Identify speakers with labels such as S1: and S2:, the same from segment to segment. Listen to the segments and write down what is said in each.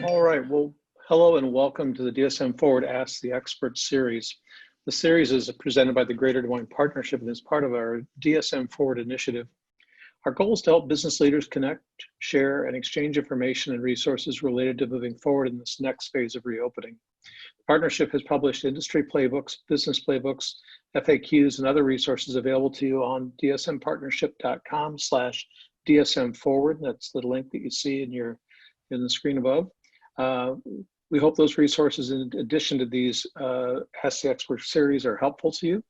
S1: All right, well, hello and welcome to the DSM Forward Ask the Expert series. The series is presented by the Greater Des Moines Partnership and is part of our DSM Forward initiative. Our goal is to help business leaders connect, share, and exchange information and resources related to moving forward in this next phase of reopening. The partnership has published industry playbooks, business playbooks, FAQs, and other resources available to you on dsmpartnership.com/DSM Forward. That's the link that you see in the screen above. We hope those resources, in addition to these Ask the Expert series, are helpful to you.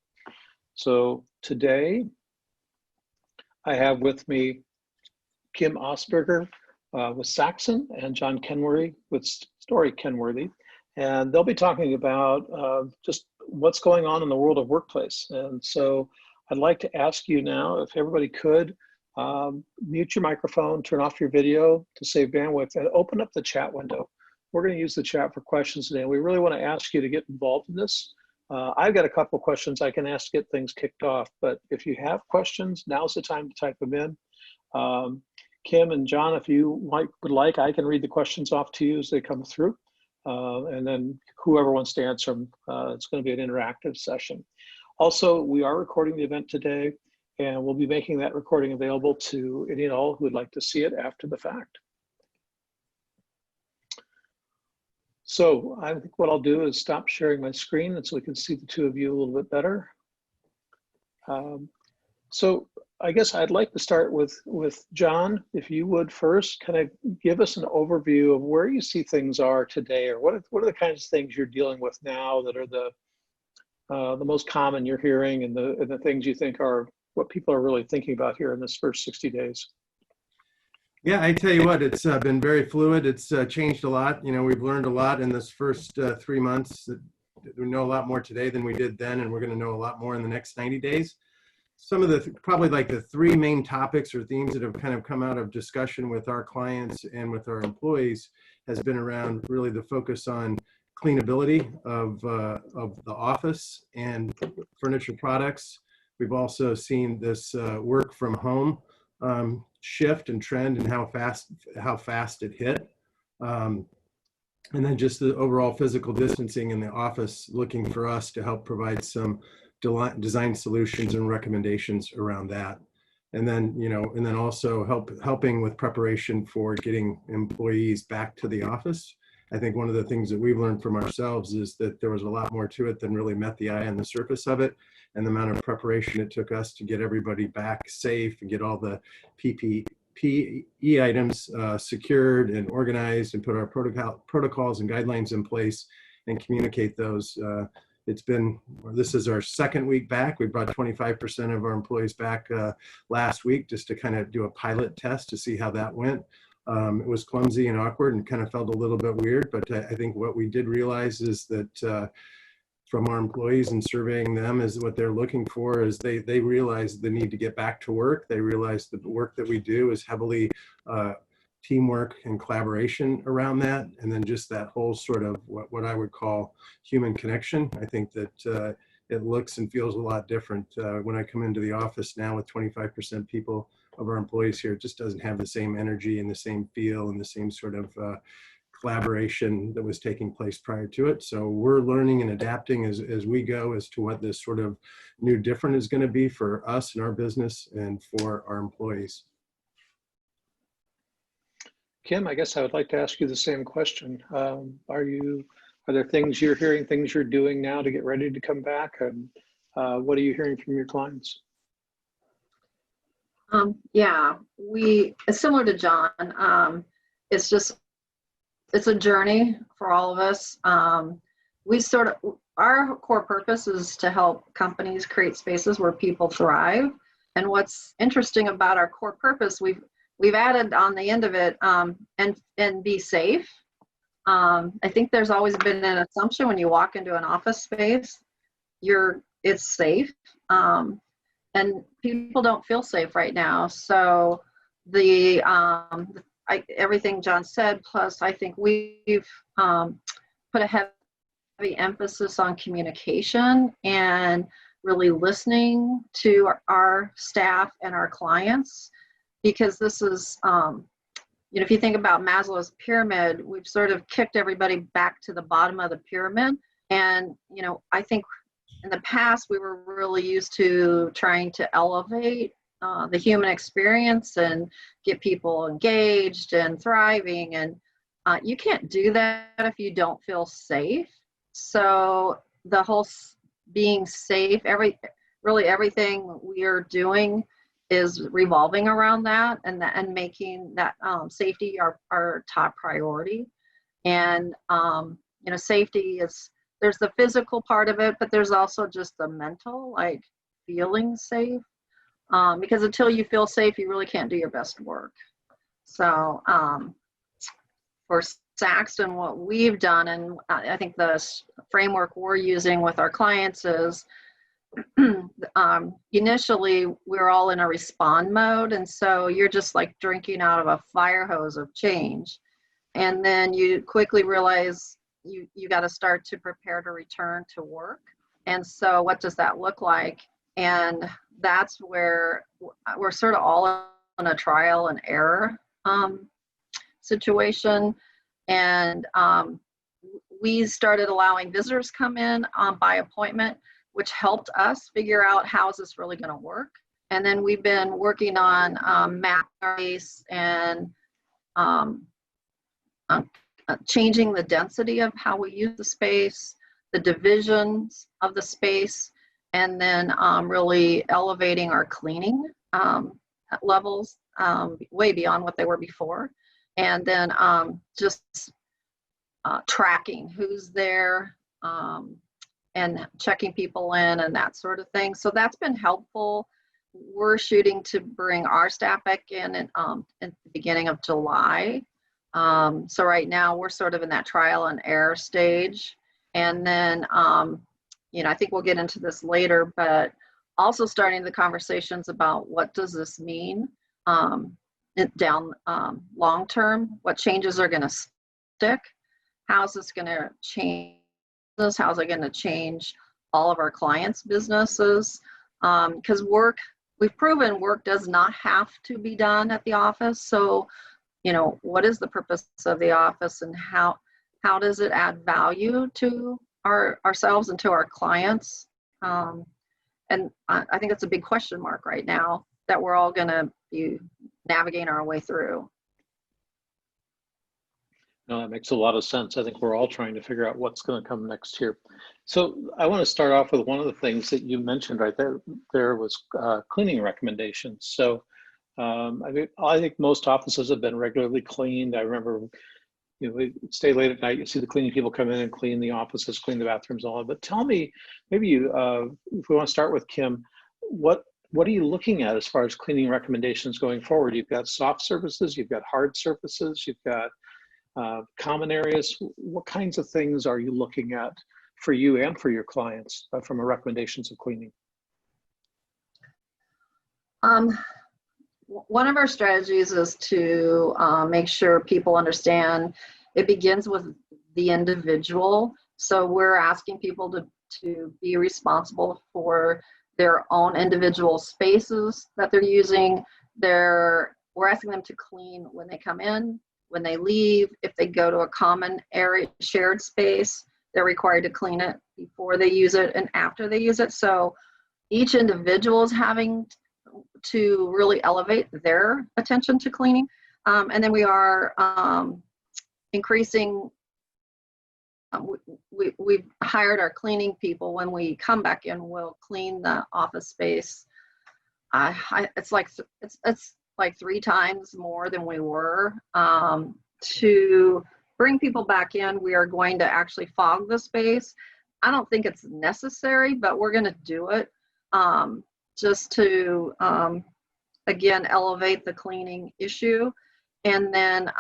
S1: So today, I have with me Kim Osberger with Saxon and John Kenworthy with Story Kenworthy. And they'll be talking about just what's going on in the world of workplace. And so I'd like to ask you now, if everybody could, mute your microphone, turn off your video to save bandwidth, and open up the chat window. We're going to use the chat for questions today. We really want to ask you to get involved in this. I've got a couple of questions I can ask to get things kicked off, but if you have questions, now's the time to type them in. Kim and John, if you would like, I can read the questions off to you as they come through. And then whoever wants to answer them, it's going to be an interactive session. Also, we are recording the event today, and we'll be making that recording available to any and all who would like to see it after the fact. So I think what I'll do is stop sharing my screen and so we can see the two of you a little bit better. So I guess I'd like to start with John, if you would first kind of give us an overview of where you see things are today, or what are the kinds of things you're dealing with now that are the most common you're hearing, and the things you think are what people are really thinking about here in this first 60 days.
S2: Yeah, I tell you what, it's been very fluid. It's changed a lot. You know, we've learned a lot in this first 3 months. We know a lot more today than we did then, and we're going to know a lot more in the next 90 days. Some of the, probably like the three main topics or themes that have kind of come out of discussion with our clients and with our employees has been around really the focus on cleanability of the office and furniture products. We've also seen this work from home shift and trend and how fast it hit. And then just the overall physical distancing in the office, looking for us to help provide some design solutions and recommendations around that. And then, and then also helping with preparation for getting employees back to the office. I think one of the things that we've learned from ourselves is that there was a lot more to it than really met the eye on the surface of it, and the amount of preparation it took us to get everybody back safe and get all the PPE items secured and organized and put our protocols and guidelines in place and communicate those. This is our second week back. We brought 25% of our employees back last week just to kind of do a pilot test to see how that went. It was clumsy and awkward and kind of felt a little bit weird, but I think what we did realize is that from our employees and surveying them is what they're looking for is they realize the need to get back to work. They realize that the work that we do is heavily teamwork and collaboration around that. And then just that whole sort of what I would call human connection. I think that it looks and feels a lot different when I come into the office now with 25% people of our employees here. It just doesn't have the same energy and the same feel and the same sort of collaboration that was taking place prior to it. So we're learning and adapting as we go as to what this sort of new different is going to be for us and our business and for our employees.
S1: Kim, I guess I would like to ask you the same question. Are there things you're hearing, things you're doing now to get ready to come back? And what are you hearing from your clients?
S3: Yeah, it's similar to John. It's a journey for all of us. Our core purpose is to help companies create spaces where people thrive. And what's interesting about our core purpose, we've added on the end of it, and be safe. I think there's always been an assumption when you walk into an office space, it's safe. And people don't feel safe right now. So everything John said, plus I think we've put a heavy emphasis on communication and really listening to our staff and our clients, because this is if you think about Maslow's pyramid, we've sort of kicked everybody back to the bottom of the pyramid. And, I think in the past, we were really used to trying to elevate the human experience and get people engaged and thriving. And you can't do that if you don't feel safe. So the whole being safe, really everything we are doing is revolving around that and making that safety our top priority. And safety there's the physical part of it, but there's also just the mental, like feeling safe. Because until you feel safe, you really can't do your best work. So for Saxton, what we've done, and I think the framework we're using with our clients is initially we're all in a respond mode. And so you're just like drinking out of a fire hose of change. And then you quickly realize you got to start to prepare to return to work. And so what does that look like? And that's where we're sort of all in a trial and error situation. And we started allowing visitors come in by appointment, which helped us figure out how is this really going to work. And then we've been working on map space and changing the density of how we use the space, the divisions of the space, and then really elevating our cleaning levels way beyond what they were before. And then just tracking who's there and checking people in and that sort of thing. So that's been helpful. We're shooting to bring our staff back in at the beginning of July. So right now we're sort of in that trial and error stage. And then, I think we'll get into this later, but also starting the conversations about what does this mean down long term, what changes are going to stick, how's this going to change this, how's it going to change all of our clients' businesses, because we've proven work does not have to be done at the office. So what is the purpose of the office and how does it add value to ourselves and to our clients? And I think it's a big question mark right now that we're all going to be navigating our way through.
S1: No, that makes a lot of sense. I think we're all trying to figure out what's going to come next here. So I want to start off with one of the things that you mentioned right there. There was cleaning recommendations. So I think most offices have been regularly cleaned. I remember, we stay late at night, you see the cleaning people come in and clean the offices, clean the bathrooms, all that. But tell me, maybe if we want to start with Kim, what are you looking at as far as cleaning recommendations going forward? You've got soft surfaces, you've got hard surfaces, you've got common areas. What kinds of things are you looking at for you and for your clients from a recommendations of cleaning?
S3: One of our strategies is to make sure people understand it begins with the individual. So we're asking people to be responsible for their own individual spaces that they're using. We're asking them to clean when they come in, when they leave. If they go to a common area, shared space, they're required to clean it before they use it and after they use it. So each individual is having to really elevate their attention to cleaning. And then we are increasing, we've hired our cleaning people. When we come back in, we'll clean the office space. It's like 3 times more than we were. To bring people back in, we are going to actually fog the space. I don't think it's necessary, but we're going to do it. Just to, again, elevate the cleaning issue. And then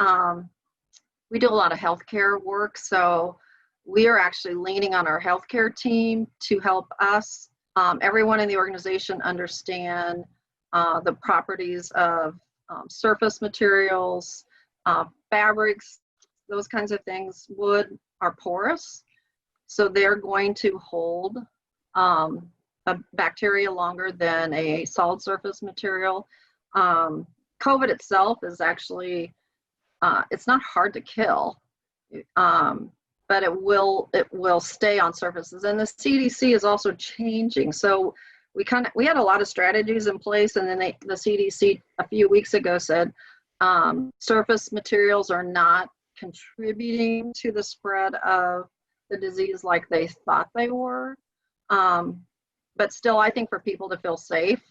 S3: we do a lot of healthcare work. So we are actually leaning on our healthcare team to help us, everyone in the organization, understand the properties of surface materials, fabrics, those kinds of things. Wood are porous, so they're going to hold a bacteria longer than a solid surface material. COVID itself is actually it's not hard to kill, but it will stay on surfaces. And the CDC is also changing. So we had a lot of strategies in place, and then the CDC a few weeks ago said surface materials are not contributing to the spread of the disease like they thought they were. But still, I think for people to feel safe,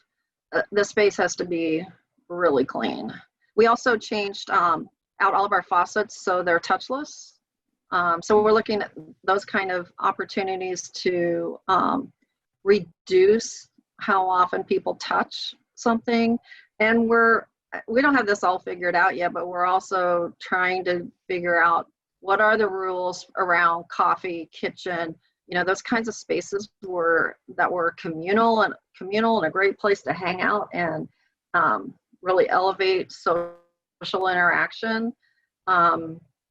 S3: the space has to be really clean. We also changed out all of our faucets so they're touchless. So we're looking at those kind of opportunities to reduce how often people touch something. And we don't have this all figured out yet, but we're also trying to figure out what are the rules around coffee, kitchen, those kinds of spaces that were communal and a great place to hang out and really elevate social interaction.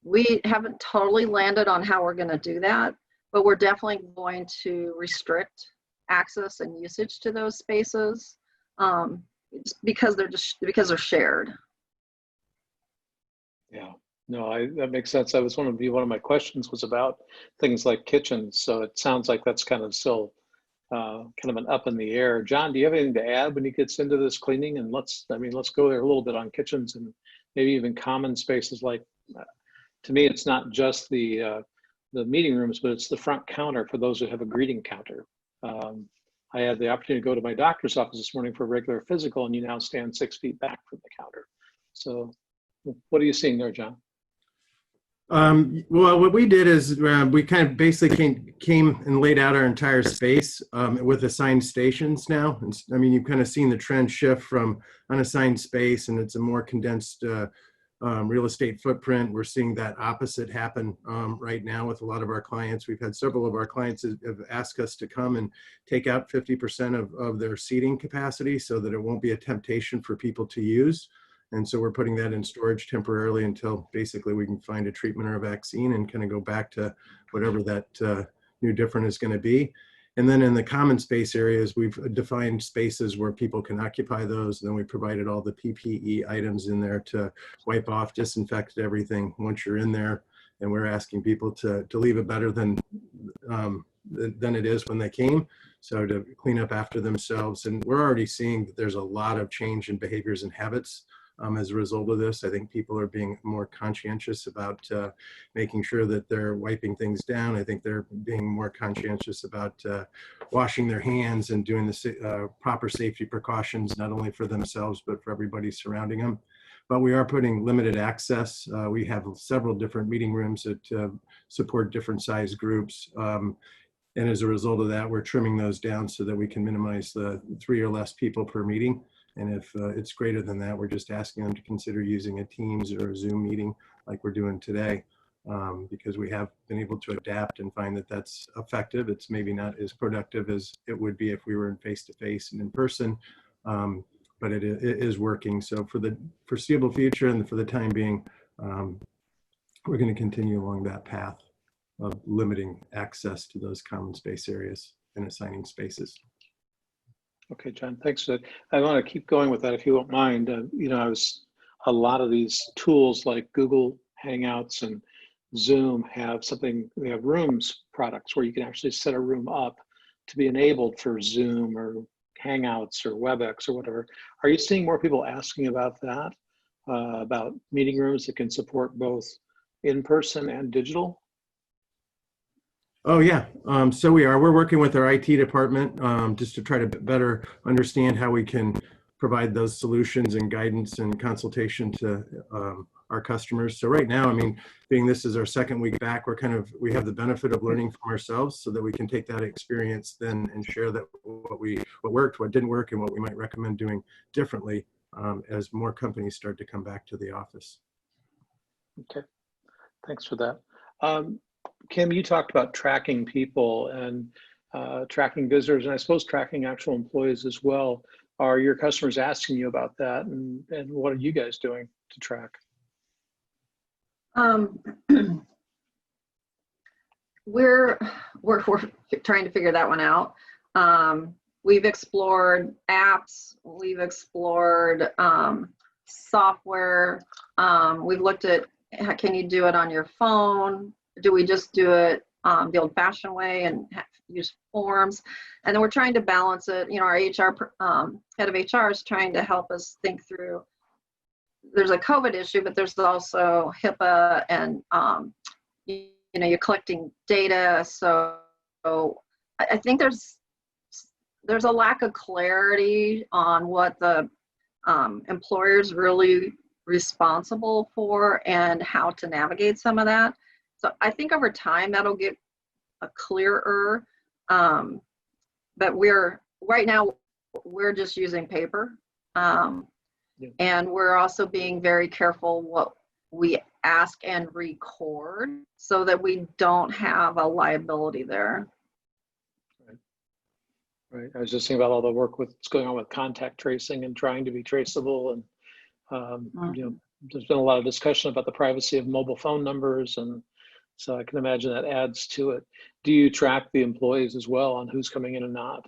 S3: We haven't totally landed on how we're going to do that, but we're definitely going to restrict access and usage to those spaces because they're shared.
S1: Yeah, no, that makes sense. That was one of my questions was about things like kitchens. So it sounds like that's kind of still kind of an up in the air. John, do you have anything to add when he gets into this cleaning? And let's go there a little bit on kitchens and maybe even common spaces. Like, to me, it's not just the meeting rooms, but it's the front counter for those who have a greeting counter. I had the opportunity to go to my doctor's office this morning for a regular physical, and you now stand 6 feet back from the counter. So what are you seeing there, John?
S2: Well, what we did is we kind of basically came and laid out our entire space with assigned stations now. And, I mean, you've kind of seen the trend shift from unassigned space, and it's a more condensed real estate footprint. We're seeing that opposite happen right now with a lot of our clients. We've had several of our clients have asked us to come and take out 50% of their seating capacity so that it won't be a temptation for people to use. And so we're putting that in storage temporarily until basically we can find a treatment or a vaccine and kind of go back to whatever that new different is going to be. And then in the common space areas, we've defined spaces where people can occupy those. And then we provided all the PPE items in there to wipe off, disinfect everything once you're in there. And we're asking people to leave it better than it is when they came. So to clean up after themselves. And we're already seeing that there's a lot of change in behaviors and habits. As a result of this, I think people are being more conscientious about making sure that they're wiping things down. I think they're being more conscientious about washing their hands and doing the proper safety precautions, not only for themselves, but for everybody surrounding them. But we are putting limited access. We have several different meeting rooms that support different size groups. And as a result of that, we're trimming those down so that we can minimize the 3 or less people per meeting. And if it's greater than that, we're just asking them to consider using a Teams or a Zoom meeting like we're doing today, because we have been able to adapt and find that that's effective. It's maybe not as productive as it would be if we were in face-to-face and in person, but it is working. So for the foreseeable future and for the time being, we're going to continue along that path of limiting access to those common space areas and assigning spaces.
S1: Okay, John, thanks for that. I want to keep going with that if you won't mind. A lot of these tools like Google Hangouts and Zoom have rooms products where you can actually set a room up to be enabled for Zoom or Hangouts or WebEx or whatever. Are you seeing more people asking about that, about meeting rooms that can support both in-person and digital?
S2: Oh yeah, so we're working with our IT department just to try to better understand how we can provide those solutions and guidance and consultation to our customers. So right now, I mean, being this is our second week back, we have the benefit of learning from ourselves so that we can take that experience then and share that what worked, what didn't work, and what we might recommend doing differently as more companies start to come back to the office.
S1: Okay, thanks for that. Kim, you talked about tracking people and tracking visitors, and I suppose tracking actual employees as well. Are your customers asking you about that, and what are you guys doing to track?
S3: We're trying to figure that one out. We've explored apps. We've explored software. We've looked at can you do it on your phone? Do we just do it the old-fashioned way and use forms? And then we're trying to balance it. Our HR head of HR is trying to help us think through. There's a COVID issue, but there's also HIPAA, and you're collecting data. So I think there's a lack of clarity on what the employer's really responsible for and how to navigate some of that. So I think over time that'll get clearer. But right now we're just using paper. And we're also being very careful what we ask and record so that we don't have a liability there.
S1: Right. I was just thinking about all the work what's going on with contact tracing and trying to be traceable. And, there's been a lot of discussion about the privacy of mobile phone numbers. And so I can imagine that adds to it. Do you track the employees as well on who's coming in and not?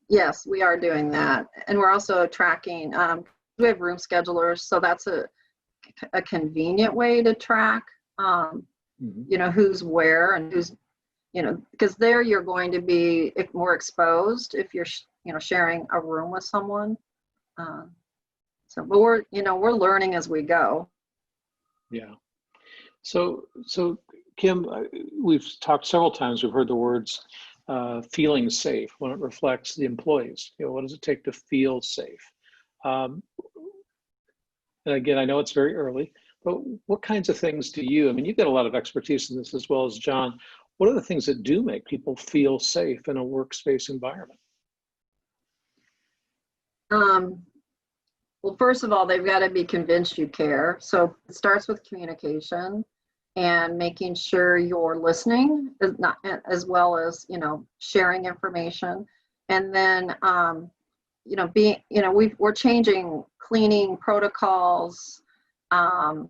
S3: Yes, we are doing that. And we're also tracking, we have room schedulers. So that's a convenient way to track, who's where and who's, because there you're going to be more exposed if you're, sharing a room with someone. But we're learning as we go.
S1: Yeah. So Kim, we've talked several times, we've heard the words feeling safe when it reflects the employees. What does it take to feel safe? And again, I know it's very early, but what kinds of things do you've got a lot of expertise in this as well as John. What are the things that do make people feel safe in a workspace environment?
S3: Well, first of all, they've got to be convinced you care. So it starts with communication and making sure you're listening, as well as, sharing information. And then, we're changing cleaning protocols. John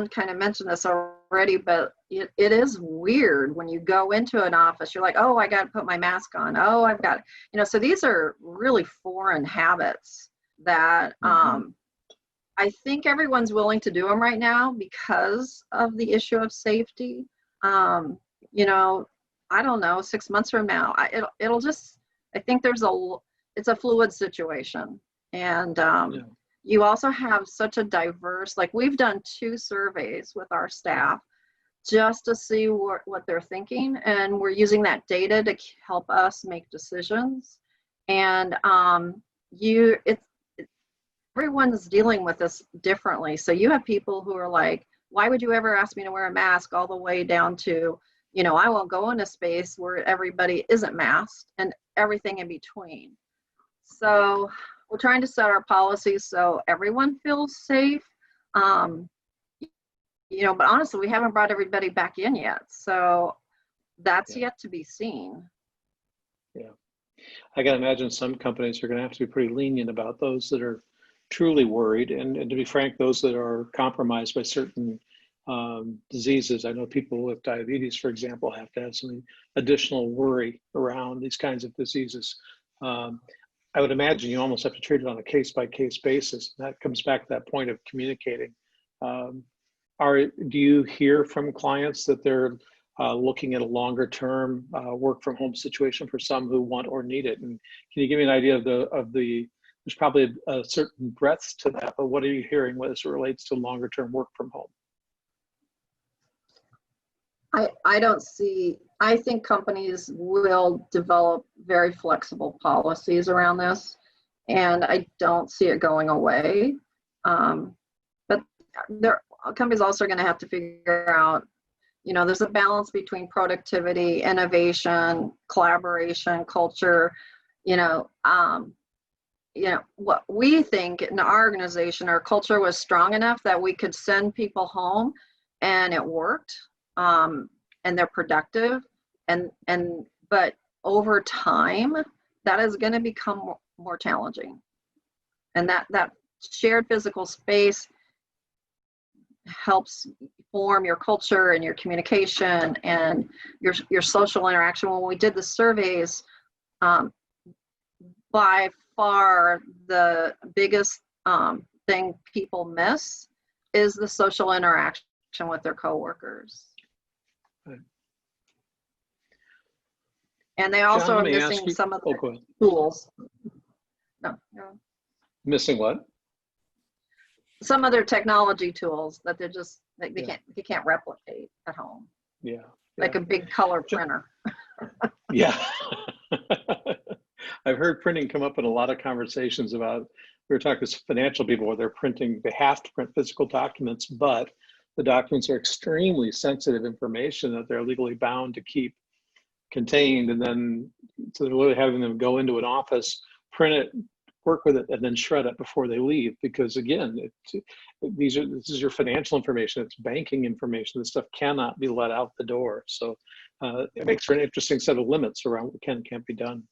S3: kind of mentioned this already, but it is weird when you go into an office, you're like, oh, I got to put my mask on. Oh, I've got, so these are really foreign habits that I think everyone's willing to do them right now because of the issue of safety. I don't know, 6 months from now, it'll just, I think it's a fluid situation. And you also have such a diverse, like we've done 2 surveys with our staff just to see what they're thinking. And we're using that data to help us make decisions. And everyone's dealing with this differently. So you have people who are like, why would you ever ask me to wear a mask, all the way down to, I won't go in a space where everybody isn't masked, and everything in between. So we're trying to set our policies so everyone feels safe. But honestly, we haven't brought everybody back in yet. So that's yet to be seen.
S1: Yeah. I can imagine some companies are going to have to be pretty lenient about those that are truly worried. And to be frank, those that are compromised by certain diseases. I know people with diabetes, for example, have to have some additional worry around these kinds of diseases. I would imagine you almost have to treat it on a case-by-case basis. That comes back to that point of communicating. Do you hear from clients that they're looking at a longer-term work from home situation for some who want or need it? And can you give me an idea of the there's probably a certain breadth to that, but what are you hearing as it relates to longer-term work from home?
S3: I think companies will develop very flexible policies around this, and I don't see it going away. But companies also are going to have to figure out, there's a balance between productivity, innovation, collaboration, culture. What we think in our organization, our culture was strong enough that we could send people home and it worked. And they're productive, but over time, that is going to become more challenging. And that shared physical space helps form your culture and your communication and your social interaction. When we did the surveys, by far the biggest thing people miss is the social interaction with their coworkers.
S1: Right.
S3: And they also
S1: John,
S3: are
S1: let me ask
S3: missing
S1: you.
S3: some of
S1: Oh,
S3: the
S1: go ahead.
S3: tools. No.
S1: Missing what?
S3: Some of their technology tools that they're just they
S1: Yeah.
S3: can't replicate at home,
S1: Yeah.
S3: like a big color printer.
S1: Yeah. I've heard printing come up in a lot of conversations about, we were talking to financial people where they're printing, they have to print physical documents, but the documents are extremely sensitive information that they're legally bound to keep contained. And then, so they're literally having them go into an office, print it, work with it, and then shred it before they leave. Because again, this is your financial information, it's banking information. This stuff cannot be let out the door. So it makes for an interesting set of limits around what can and can't be done.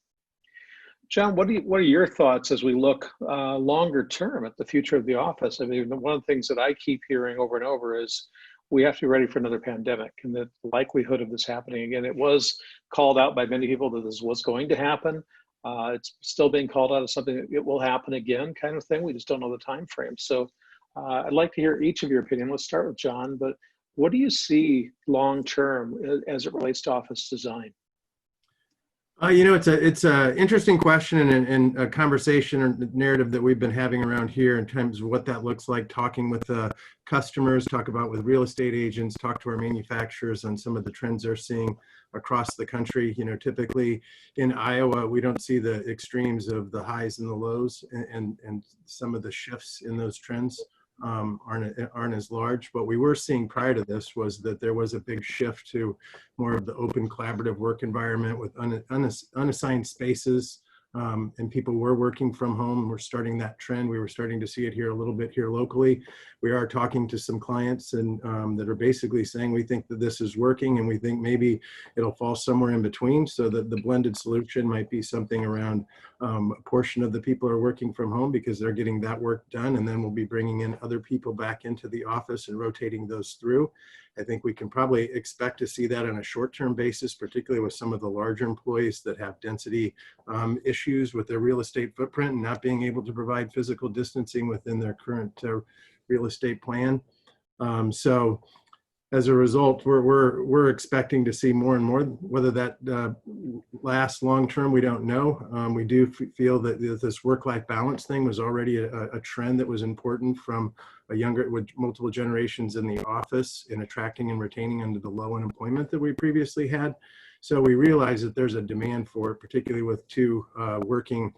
S1: John, what are your thoughts as we look longer term at the future of the office? I mean, one of the things that I keep hearing over and over is we have to be ready for another pandemic, and the likelihood of this happening again. It was called out by many people that this was going to happen. It's still being called out as something that it will happen again, kind of thing. We just don't know the time frame. So I'd like to hear each of your opinion. Let's start with John. But what do you see long term as it relates to office design?
S2: It's a interesting question and a conversation or narrative that we've been having around here in terms of what that looks like, talking with customers, talk about with real estate agents, talk to our manufacturers on some of the trends they're seeing across the country. typically in Iowa, we don't see the extremes of the highs and the lows, and some of the shifts in those trends aren't as large. What we were seeing prior to this was that there was a big shift to more of the open collaborative work environment with unassigned spaces, and people were working from home. We're starting that trend. We were starting to see it here a little bit here locally. We are talking to some clients and that are basically saying we think that this is working, and we think maybe it'll fall somewhere in between, so that the blended solution might be something around a portion of the people are working from home because they're getting that work done, and then we'll be bringing in other people back into the office and rotating those through. I think we can probably expect to see that on a short-term basis, particularly with some of the larger employees that have density issues with their real estate footprint and not being able to provide physical distancing within their current real estate plan. So as a result, we're expecting to see more and more. Whether that lasts long term, we don't know. We do feel that this work-life balance thing was already a trend that was important from a younger, with multiple generations in the office, in attracting and retaining under the low unemployment that we previously had. So we realize that there's a demand for it, particularly with two working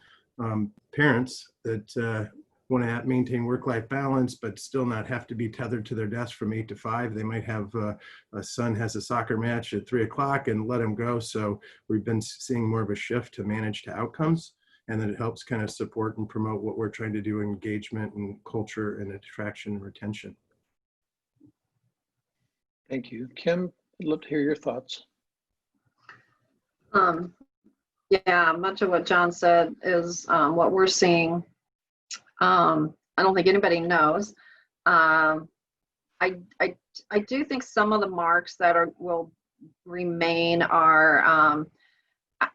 S2: parents that want to maintain work-life balance, but still not have to be tethered to their desk from 8 to 5. They might have a son has a soccer match at 3 o'clock and let him go. So we've been seeing more of a shift to manage to outcomes, and then it helps kind of support and promote what we're trying to do, engagement and culture and attraction and retention.
S1: Thank you. Kim, I'd love to hear your thoughts.
S3: Yeah, much of what John said is what we're seeing. I don't think anybody knows. I do think some of the marks that will remain are, a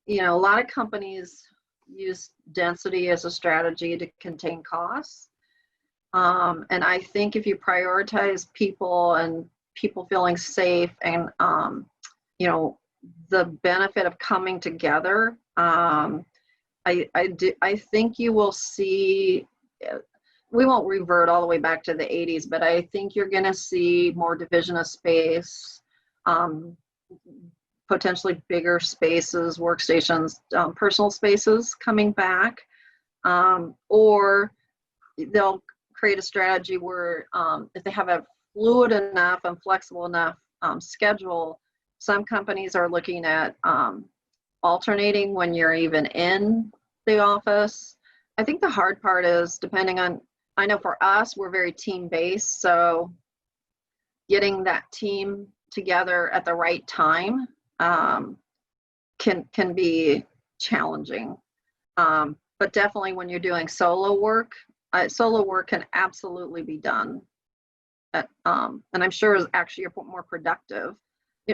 S3: lot of companies use density as a strategy to contain costs. And I think if you prioritize people and people feeling safe and, the benefit of coming together, I think you will see, we won't revert all the way back to the 80s, but I think you're going to see more division of space, potentially bigger spaces, workstations, personal spaces coming back, or they'll create a strategy where if they have a fluid enough and flexible enough schedule, some companies are looking at alternating when you're even in the office. I think the hard part is depending on, I know for us, we're very team-based, so getting that team together at the right time can be challenging. But definitely when you're doing solo work can absolutely be done. And I'm sure is actually you're more productive.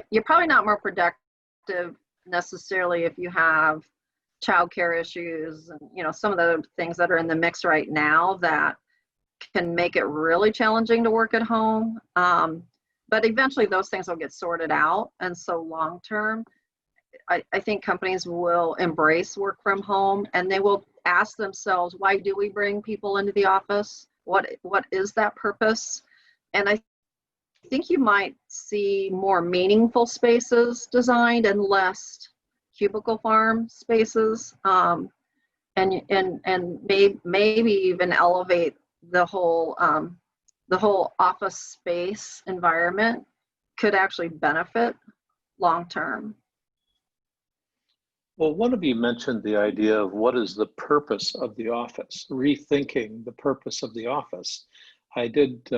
S3: You're probably not more productive necessarily if you have childcare issues, and some of the things that are in the mix right now that can make it really challenging to work at home. But eventually those things will get sorted out. And so long term, I think companies will embrace work from home, and they will ask themselves, why do we bring people into the office? What is that purpose? And I think you might see more meaningful spaces designed and less cubicle farm spaces, and maybe even elevate the whole office space environment could actually benefit long term.
S1: Well, one of you mentioned the idea of what is the purpose of the office, rethinking the purpose of the office. I did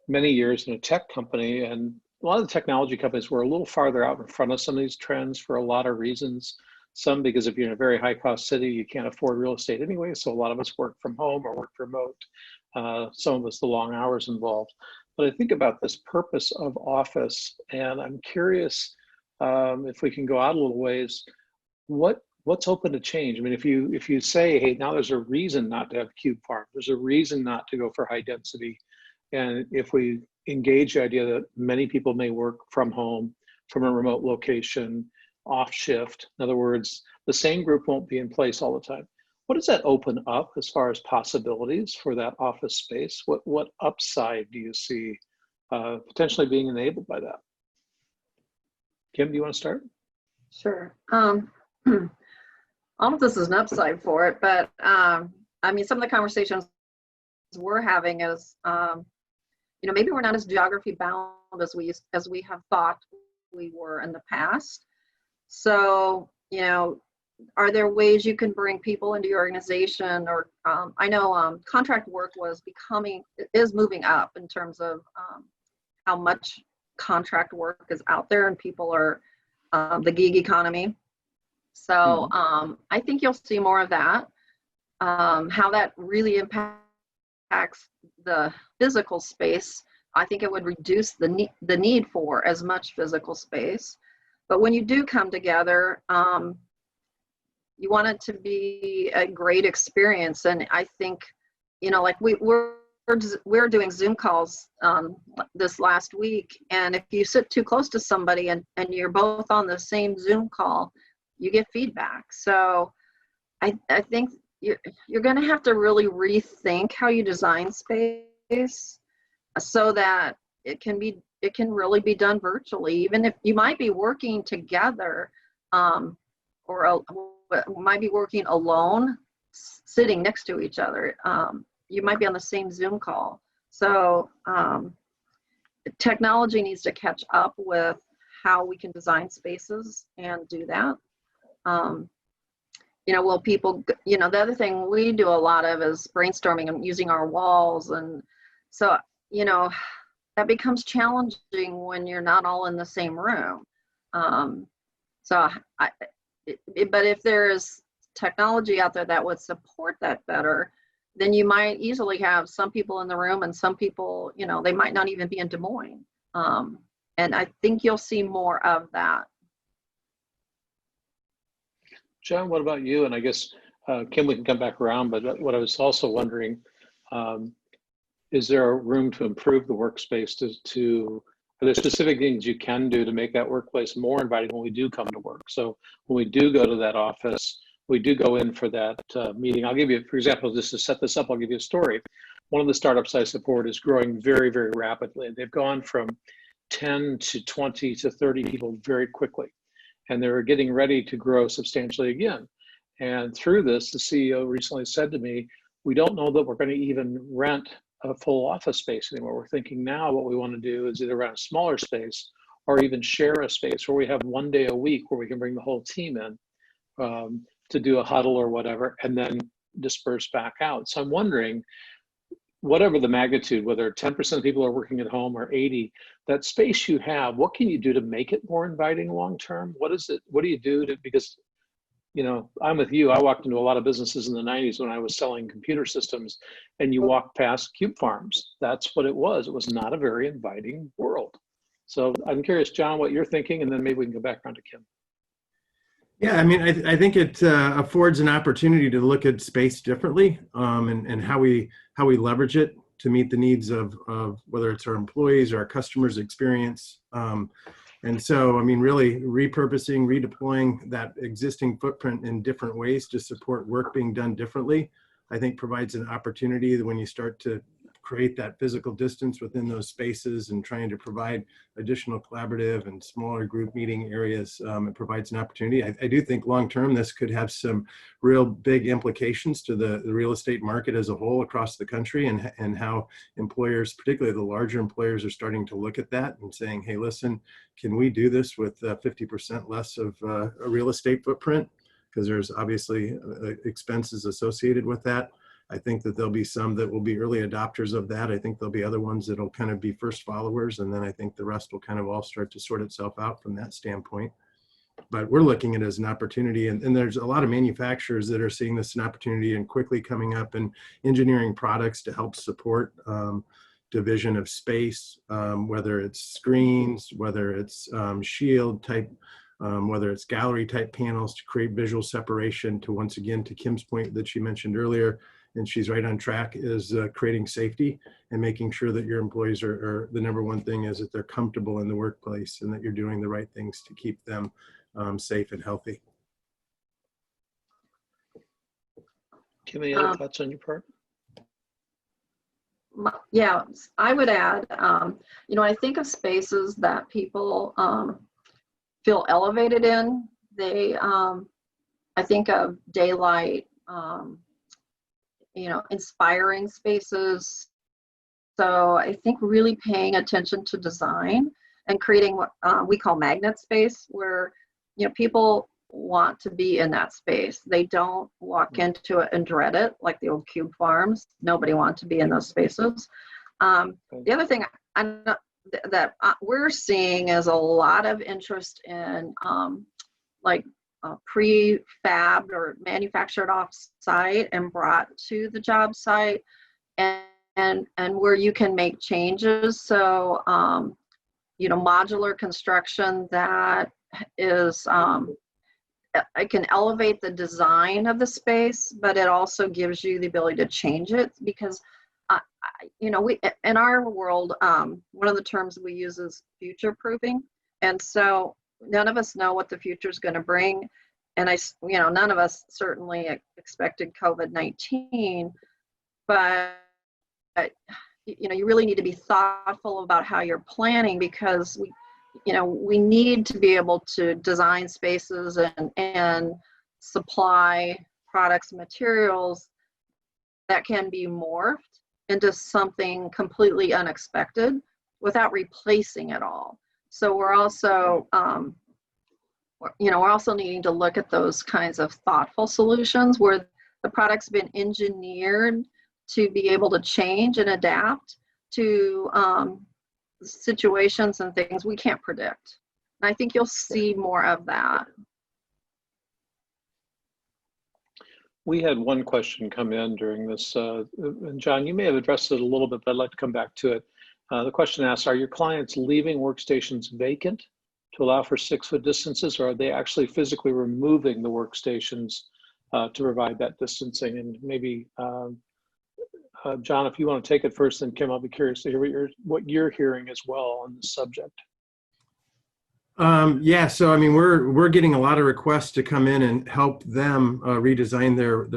S1: many years in a tech company, and a lot of the technology companies were a little farther out in front of some of these trends for a lot of reasons. Some because if you're in a very high cost city, you can't afford real estate anyway, so a lot of us work from home or work remote. Some of us, the long hours involved. But I think about this purpose of office, and I'm curious if we can go out a little ways, what's open to change? I mean, if you say, hey, now there's a reason not to have cube farm, there's a reason not to go for high density, and if we engage the idea that many people may work from home, from a remote location, off shift, in other words, the same group won't be in place all the time. What does that open up as far as possibilities for that office space? What upside do you see potentially being enabled by that? Kim, do you want to start?
S3: Sure. I don't know if this is an upside for it, but I mean, some of the conversations we're having is, maybe we're not as geography bound as we have thought we were in the past. So, are there ways you can bring people into your organization? Or I know contract work is moving up in terms of how much contract work is out there, and people are the gig economy. So I think you'll see more of that. How that really impacts the physical space, I think it would reduce the need for as much physical space. But when you do come together, you want it to be a great experience. And I think, like we're doing Zoom calls this last week, and if you sit too close to somebody and you're both on the same Zoom call, you get feedback. So I think you're going to have to really rethink how you design space so that it can really be done virtually, even if you might be working together, or might be working alone, sitting next to each other. You might be on the same Zoom call. So technology needs to catch up with how we can design spaces and do that. Will people, the other thing we do a lot of is brainstorming and using our walls. And so, that becomes challenging when you're not all in the same room. But if there is technology out there that would support that better, then you might easily have some people in the room and some people, they might not even be in Des Moines. And I think you'll see more of that.
S1: John, what about you? And I guess, Kim, we can come back around, but what I was also wondering, is there a room to improve the workspace are there specific things you can do to make that workplace more inviting when we do come to work? So when we do go to that office, we do go in for that meeting. I'll give you, for example, just to set this up, I'll give you a story. One of the startups I support is growing very, very rapidly. They've gone from 10 to 20 to 30 people very quickly. And they're getting ready to grow substantially again. And through this, the CEO recently said to me, we don't know that we're going to even rent a full office space anymore. We're thinking now what we want to do is either rent a smaller space or even share a space where we have one day a week where we can bring the whole team in to do a huddle or whatever, and then disperse back out. So I'm wondering, whatever the magnitude, whether 10% of people are working at home or 80, that space you have, what can you do to make it more inviting long-term? What do you do because, I'm with you. I walked into a lot of businesses in the 90s when I was selling computer systems, and you walk past cube farms. That's what it was. It was not a very inviting world. So I'm curious, John, what you're thinking, and then maybe we can go back around to Kim.
S2: Yeah, I mean, I think it affords an opportunity to look at space differently, and how we leverage it to meet the needs of whether it's our employees or our customers' experience. And so, I mean, really repurposing, redeploying that existing footprint in different ways to support work being done differently, I think provides an opportunity that when you start to create that physical distance within those spaces and trying to provide additional collaborative and smaller group meeting areas, it provides an opportunity. I do think long term this could have some real big implications to the real estate market as a whole across the country, and how employers, particularly the larger employers, are starting to look at that and saying, hey, listen, can we do this with 50% less of a real estate footprint? Because there's obviously expenses associated with that. I think that there'll be some that will be early adopters of that. I think there'll be other ones that'll kind of be first followers, and then I think the rest will kind of all start to sort itself out from that standpoint. But we're looking at it as an opportunity, and there's a lot of manufacturers that are seeing this an opportunity and quickly coming up and engineering products to help support division of space, whether it's screens, whether it's shield type, whether it's gallery type panels to create visual separation, to once again, to Kim's point that she mentioned earlier, and she's right on track, is creating safety and making sure that your employees are the number one thing is that they're comfortable in the workplace and that you're doing the right things to keep them safe and healthy.
S1: Kim, any other thoughts on your part?
S3: Yeah, I would add, I think of spaces that people feel elevated in. I think of daylight, inspiring spaces. So I think really paying attention to design and creating what we call magnet space, where people want to be in that space. They don't walk into it and dread it like the old cube farms. Nobody wants to be in those spaces. The other thing that we're seeing is a lot of interest in prefabbed or manufactured off-site and brought to the job site, and where you can make changes. So modular construction that is it can elevate the design of the space, but it also gives you the ability to change it, because we in our world, one of the terms we use is future proofing, and so none of us know what the future is going to bring, and none of us certainly expected COVID-19, but you really need to be thoughtful about how you're planning, because we need to be able to design spaces and supply products and materials that can be morphed into something completely unexpected without replacing it all. So we're also, we're also needing to look at those kinds of thoughtful solutions where the product's been engineered to be able to change and adapt to situations and things we can't predict. And I think you'll see more of that.
S1: We had one question come in during this, and John, you may have addressed it a little bit, but I'd like to come back to it. The question asks, are your clients leaving workstations vacant to allow for 6-foot distances, or are they actually physically removing the workstations to provide that distancing? And maybe, John, if you want to take it first, then Kim, I'll be curious to hear what you're hearing as well on this subject.
S2: Yeah, so I mean, we're getting a lot of requests to come in and help them redesign their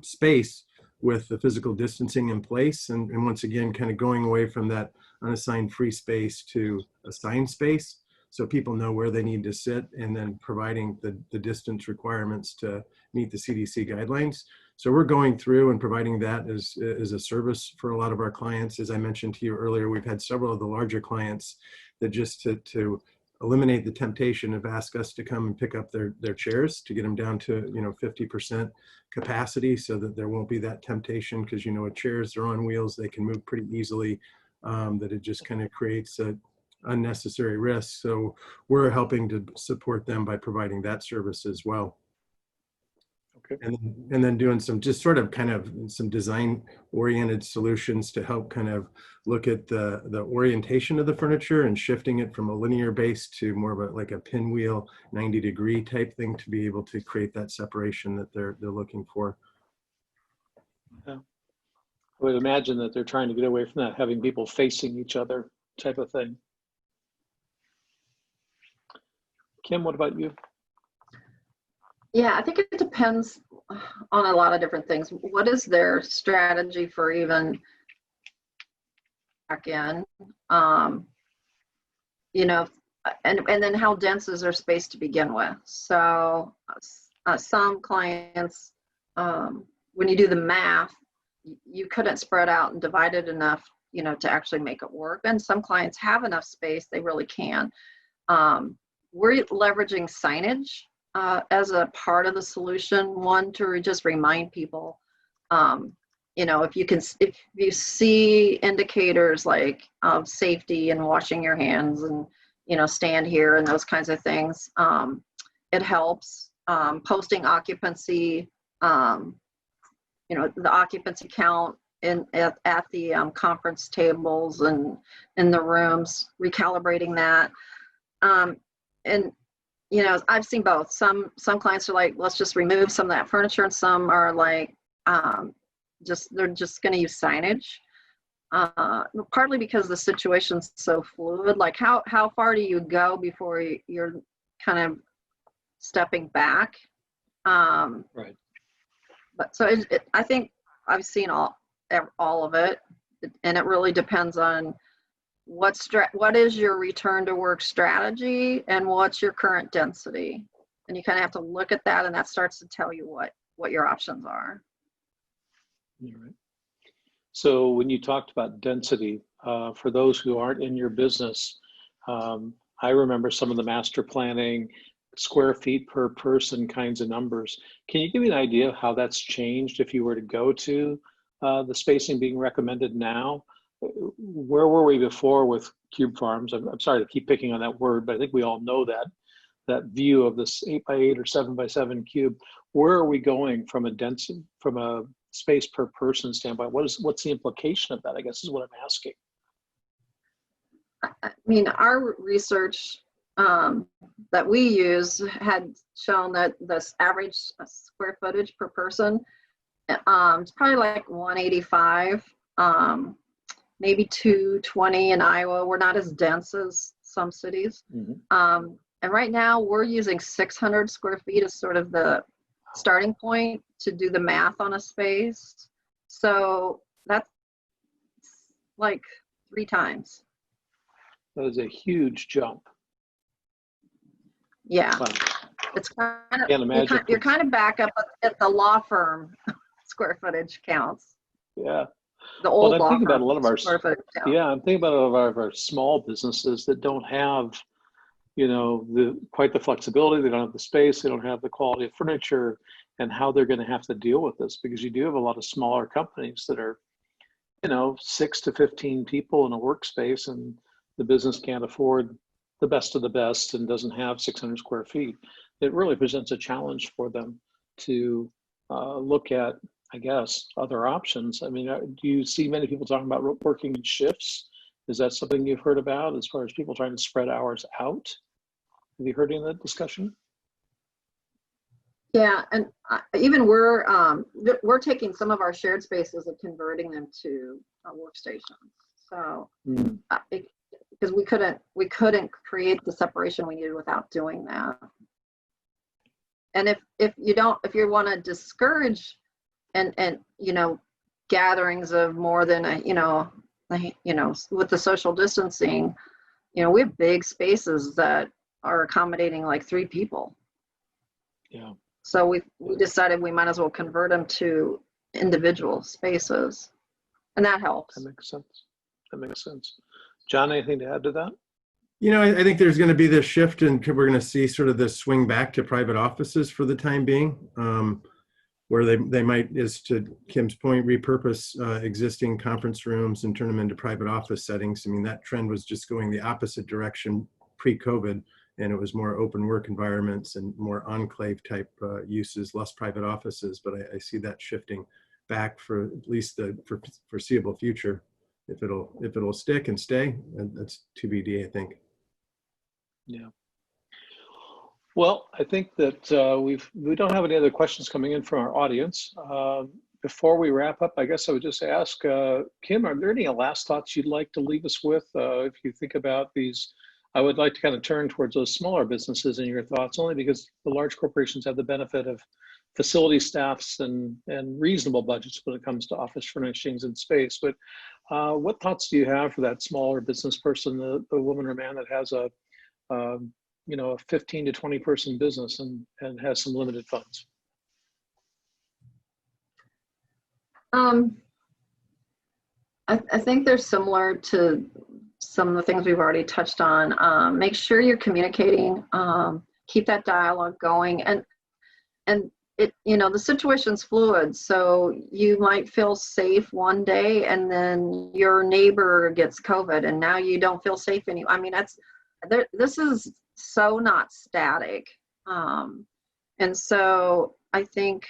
S2: space with the physical distancing in place, and once again, kind of going away from that unassigned free space to assigned space, so people know where they need to sit, and then providing the distance requirements to meet the CDC guidelines. So we're going through and providing that as a service for a lot of our clients. As I mentioned to you earlier, we've had several of the larger clients that just to eliminate the temptation have asked us to come and pick up their chairs to get them down to 50% capacity, so that there won't be that temptation, because chairs are on wheels, they can move pretty easily, that it just kind of creates a unnecessary risk. So we're helping to support them by providing that service as well.
S1: Okay.
S2: and then doing some just sort of kind of some design oriented solutions to help kind of look at the orientation of the furniture and shifting it from a linear base to more of a like a pinwheel 90-degree type thing to be able to create that separation that they're looking for.
S1: Yeah. I would imagine that they're trying to get away from that, having people facing each other type of thing. Kim, what about you?
S3: Yeah, I think it depends on a lot of different things. What is their strategy for even back in? You know, and then how dense is their space to begin with? So some clients, when you do the math, you couldn't spread out and divide it enough, you know, to actually make it work. And some clients have enough space, they really can. We're leveraging signage as a part of the solution. One, to just remind people, you know, if you see indicators like safety and washing your hands and, you know, stand here and those kinds of things, it helps. Posting occupancy, you know, the occupancy count at the conference tables and in the rooms, recalibrating that. And you know, I've seen both. Some clients are like, let's just remove some of that furniture, and some are like, they're just going to use signage. Partly because the situation's so fluid. Like, how far do you go before you're kind of stepping back?
S1: Right.
S3: But so I think I've seen all of it, and it really depends on what is your return to work strategy and what's your current density, and you kind of have to look at that, and that starts to tell you what your options are.
S1: All right. So when you talked about density, for those who aren't in your business, I remember some of the master planning, square feet per person kinds of numbers. Can you give me an idea of how that's changed if you were to go to the spacing being recommended now? Where were we before with cube farms? I'm sorry to keep picking on that word, but I think we all know that view of this 8x8 or 7x7 cube. Where are we going from a density, from a space per person standpoint? What's the implication of that, I guess, is what I'm asking.
S3: I mean, our research that we use had shown that this average square footage per person, it's probably like 185, maybe 220 in Iowa. We're not as dense as some cities. Mm-hmm. And right now we're using 600 square feet as sort of the starting point to do the math on a space. So that's like 3 times.
S1: That is a huge jump.
S3: Yeah.
S1: Wow.
S3: It's kind of, you're kind of back up at the law firm square footage counts.
S1: Yeah.
S3: The old law
S1: I'm thinking
S3: firm
S1: about a lot of our
S3: square footage count.
S1: Yeah, I'm thinking about a lot of our small businesses that don't have, you know, quite the flexibility. They don't have the space. They don't have the quality of furniture, and how they're going to have to deal with this, because you do have a lot of smaller companies that are, you know, 6 to 15 people in a workspace, and the business can't afford the best of the best and doesn't have 600 square feet. It really presents a challenge for them to look at, I guess, other options. I mean, do you see many people talking about working in shifts? Is that something you've heard about as far as people trying to spread hours out? Have you heard any of that discussion?
S3: Yeah, and even we're taking some of our shared spaces and converting them to workstations. So because we couldn't create the separation we needed without doing that. And if you want to discourage and you know, gatherings of more than with the social distancing, you know, we have big spaces that are accommodating like 3 people.
S1: Yeah.
S3: So we decided we might as well convert them to individual spaces, and that helps.
S1: That makes sense. That makes sense. John, anything to add to that?
S2: You know, I think there's going to be this shift, and we're going to see sort of this swing back to private offices for the time being, where they might, as to Kim's point, repurpose existing conference rooms and turn them into private office settings. I mean, that trend was just going the opposite direction pre-COVID, and it was more open work environments and more enclave type uses, less private offices. But I see that shifting back for at least the foreseeable future. If it'll stick and stay, that's TBD, I think.
S1: Yeah. Well, I think that we don't have any other questions coming in from our audience. Before we wrap up, I guess I would just ask, Kim, are there any last thoughts you'd like to leave us with? If you think about these, I would like to kind of turn towards those smaller businesses in your thoughts, only because the large corporations have the benefit of facility staffs and reasonable budgets when it comes to office furnishings and space. But what thoughts do you have for that smaller business person, the woman or man that has a 15 to 20 person business and has some limited funds?
S3: I think they're similar to some of the things we've already touched on. Make sure you're communicating, keep that dialogue going, and it, the situation's fluid, so you might feel safe one day and then your neighbor gets COVID and now you don't feel safe anymore. I mean, this is so not static. And so I think,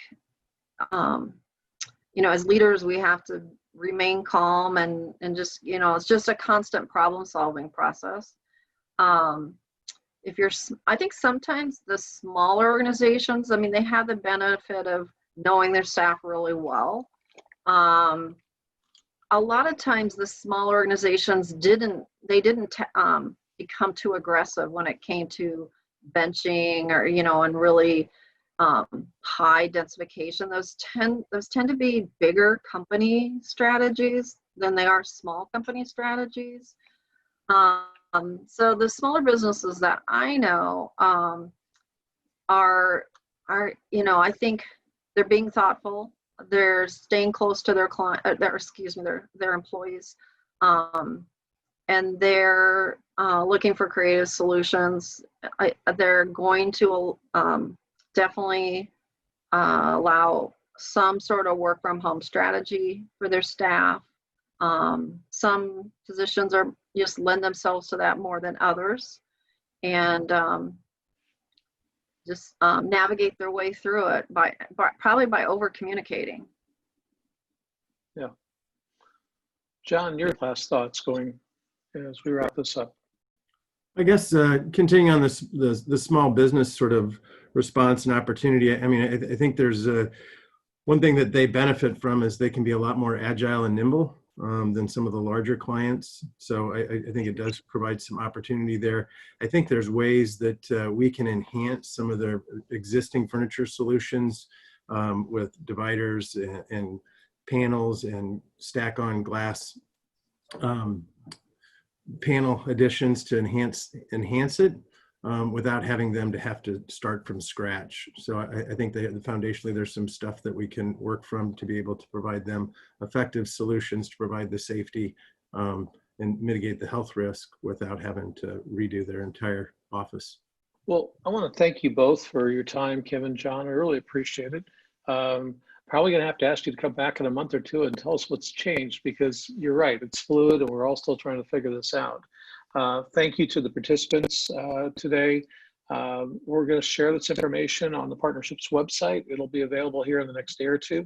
S3: as leaders, we have to remain calm and just, it's just a constant problem solving process. I think sometimes the smaller organizations, I mean, they have the benefit of knowing their staff really well. A lot of times the smaller organizations didn't become too aggressive when it came to benching or, and really high densification. Those tend to be bigger company strategies than they are small company strategies. So the smaller businesses that I know are I think they're being thoughtful. They're staying close to their their employees, and they're looking for creative solutions. They're going to definitely allow some sort of work from home strategy for their staff. Some positions are just lend themselves to that more than others, and just navigate their way through it probably by over communicating.
S1: Yeah. John, your last thoughts going as we wrap this up?
S2: I guess continuing on the small business sort of response and opportunity. I mean, I think there's one thing that they benefit from is they can be a lot more agile and nimble than some of the larger clients. So I think it does provide some opportunity there. I think there's ways that we can enhance some of their existing furniture solutions with dividers and panels and stack-on glass panel additions to enhance it without having them to have to start from scratch. So I think that foundationally there's some stuff that we can work from to be able to provide them effective solutions to provide the safety and mitigate the health risk without having to redo their entire office.
S1: Well, I want to thank you both for your time, Kim and John. I really appreciate it. Probably going to have to ask you to come back in a month or two and tell us what's changed, because you're right, it's fluid and we're all still trying to figure this out. Thank you to the participants today. We're going to share this information on the partnership's website. It'll be available here in the next day or two.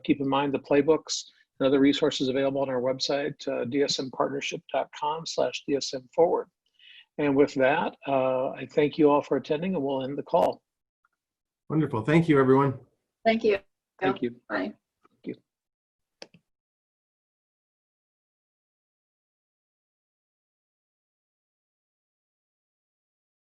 S1: Keep in mind the playbooks and other resources available on our website, dsmpartnership.com/dsm-forward. And with that, I thank you all for attending, and we'll end the call.
S2: Wonderful. Thank you, everyone.
S3: Thank you.
S1: Thank you.
S3: Bye.